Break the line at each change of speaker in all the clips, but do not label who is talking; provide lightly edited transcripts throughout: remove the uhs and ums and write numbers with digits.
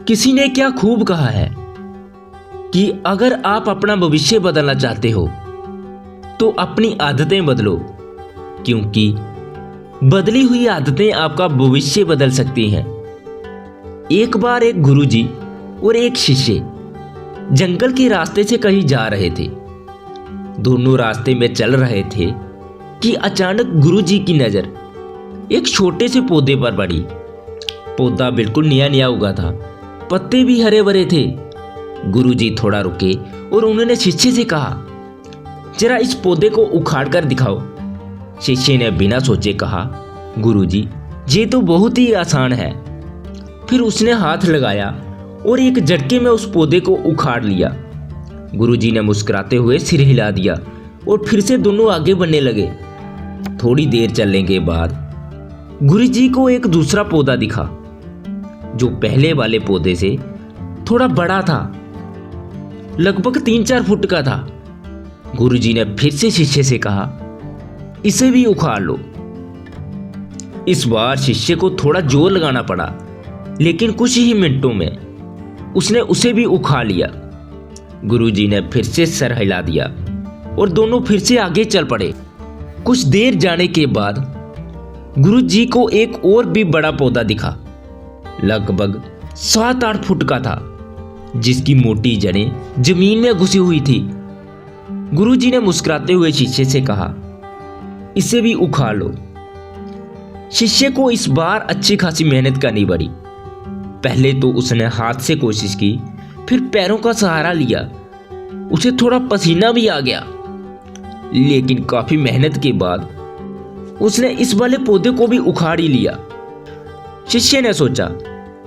किसी ने क्या खूब कहा है कि अगर आप अपना भविष्य बदलना चाहते हो तो अपनी आदतें बदलो, क्योंकि बदली हुई आदतें आपका भविष्य बदल सकती हैं। एक बार एक गुरुजी और एक शिष्य जंगल के रास्ते से कहीं जा रहे थे। दोनों रास्ते में चल रहे थे कि अचानक गुरुजी की नजर एक छोटे से पौधे पर पड़ी। पौधा बिल्कुल नया नया उगा था, पत्ते भी हरे भरे थे। गुरुजी थोड़ा रुके और उन्होंने शिष्य से कहा, जरा इस पौधे को उखाड़ कर दिखाओ। शिष्य ने बिना सोचे कहा, गुरुजी ये तो बहुत ही आसान है। फिर उसने हाथ लगाया और एक झटके में उस पौधे को उखाड़ लिया। गुरुजी ने मुस्कुराते हुए सिर हिला दिया और फिर से दोनों आगे बढ़ने लगे। थोड़ी देर चलने के बाद गुरुजी को एक दूसरा पौधा दिखा जो पहले वाले पौधे से थोड़ा बड़ा था, लगभग 3-4 फुट का था। गुरुजी ने फिर से शिष्य से कहा, इसे भी उखाड़ लो। इस बार शिष्य को थोड़ा जोर लगाना पड़ा, लेकिन कुछ ही मिनटों में उसने उसे भी उखाड़ लिया। गुरुजी ने फिर से सर हिला दिया और दोनों फिर से आगे चल पड़े। कुछ देर जाने के बाद गुरुजी को एक और भी बड़ा पौधा दिखा, लगभग 7-8 फुट का था, जिसकी मोटी जड़ें जमीन में घुसी हुई थी। गुरुजी ने मुस्कुराते हुए शिष्य से कहा, इसे भी उखाड़ लो। शिष्य को इस बार अच्छी खासी मेहनत करनी पड़ी। पहले तो उसने हाथ से कोशिश की, फिर पैरों का सहारा लिया। उसे थोड़ा पसीना भी आ गया, लेकिन काफी मेहनत के बाद उसने इस वाले पौधे को भी उखाड़ ही लिया। शिष्य ने सोचा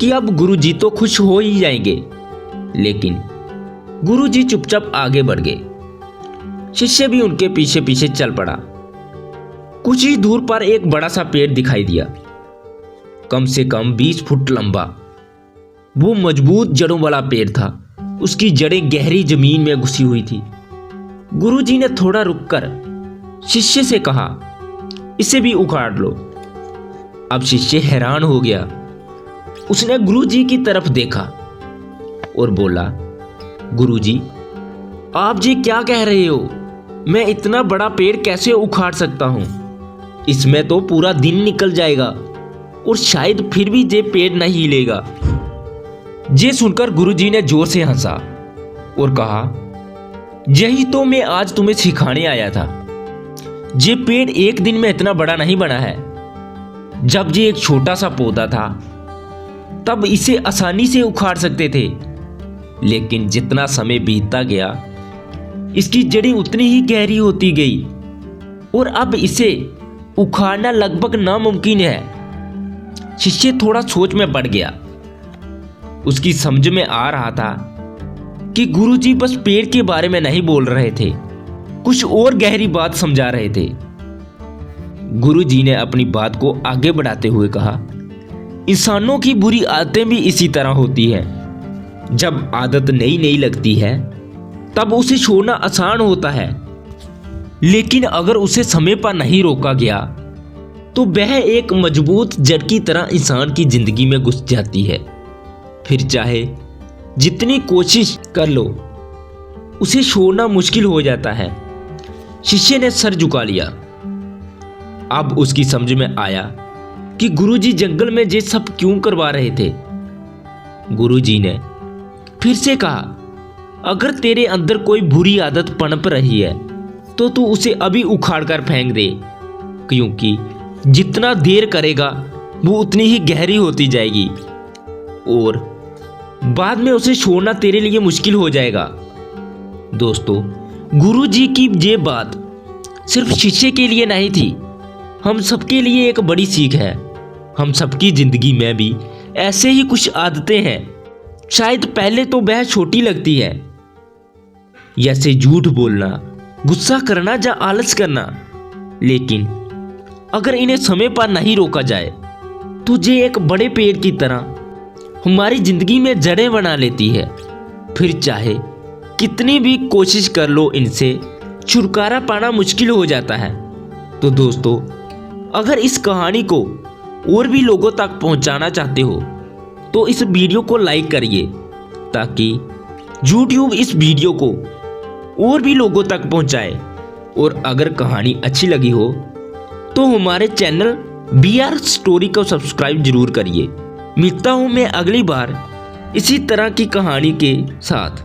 कि अब गुरुजी तो खुश हो ही जाएंगे, लेकिन गुरुजी चुपचाप आगे बढ़ गए। शिष्य भी उनके पीछे पीछे चल पड़ा। कुछ ही दूर पर एक बड़ा सा पेड़ दिखाई दिया, कम से कम 20 फुट लंबा। वो मजबूत जड़ों वाला पेड़ था, उसकी जड़ें गहरी जमीन में घुसी हुई थी। गुरुजी ने थोड़ा रुककर शिष्य से कहा, इसे भी उखाड़ लो। अब शिष्य हैरान हो गया। उसने गुरुजी की तरफ देखा और बोला, गुरुजी आप जी क्या कह रहे हो? मैं इतना बड़ा पेड़ कैसे उखाड़ सकता हूं? इसमें तो पूरा दिन निकल जाएगा और शायद फिर भी ये पेड़ नहीं हिलेगा। ये सुनकर गुरुजी ने जोर से हंसा और कहा, यही तो मैं आज तुम्हें सिखाने आया था। ये पेड़ एक दिन में इतना बड़ा नहीं बना है। जब ये एक छोटा सा पौधा था तब इसे आसानी से उखाड़ सकते थे, लेकिन जितना समय बीतता गया इसकी जड़ें उतनी ही गहरी होती गई और अब इसे उखाड़ना लगभग नामुमकिन है। शिष्य थोड़ा सोच में पड़ गया। उसकी समझ में आ रहा था कि गुरुजी बस पेड़ के बारे में नहीं बोल रहे थे, कुछ और गहरी बात समझा रहे थे। गुरुजी ने अपनी बात को आगे बढ़ाते हुए कहा, इंसानों की बुरी आदतें भी इसी तरह होती हैं। जब आदत नई नई लगती है तब उसे छोड़ना आसान होता है, लेकिन अगर उसे समय पर नहीं रोका गया तो वह एक मजबूत जड़ की तरह इंसान की जिंदगी में घुस जाती है। फिर चाहे जितनी कोशिश कर लो, उसे छोड़ना मुश्किल हो जाता है। शिष्य ने सर झुका लिया। अब उसकी समझ में आया कि गुरुजी जंगल में ये सब क्यों करवा रहे थे। गुरुजी ने फिर से कहा, अगर तेरे अंदर कोई बुरी आदत पनप रही है तो तू उसे अभी उखाड़ कर फेंक दे, क्योंकि जितना देर करेगा वो उतनी ही गहरी होती जाएगी और बाद में उसे छोड़ना तेरे लिए मुश्किल हो जाएगा। दोस्तों, गुरुजी की ये बात सिर्फ शिष्य के लिए नहीं थी, हम सबके लिए एक बड़ी सीख है। हम सबकी जिंदगी में भी ऐसे ही कुछ आदतें हैं। शायद पहले तो वह छोटी लगती है, जैसे झूठ बोलना, गुस्सा करना या आलस करना, लेकिन अगर इन्हें समय पर नहीं रोका जाए तो ये एक बड़े पेड़ की तरह हमारी जिंदगी में जड़ें बना लेती है। फिर चाहे कितनी भी कोशिश कर लो, इनसे छुटकारा पाना मुश्किल हो जाता है। तो दोस्तों, अगर इस कहानी को और भी लोगों तक पहुंचाना चाहते हो तो इस वीडियो को लाइक करिए ताकि YouTube इस वीडियो को और भी लोगों तक पहुंचाए। और अगर कहानी अच्छी लगी हो तो हमारे चैनल BR स्टोरी को सब्सक्राइब जरूर करिए। मिलता हूं मैं अगली बार इसी तरह की कहानी के साथ।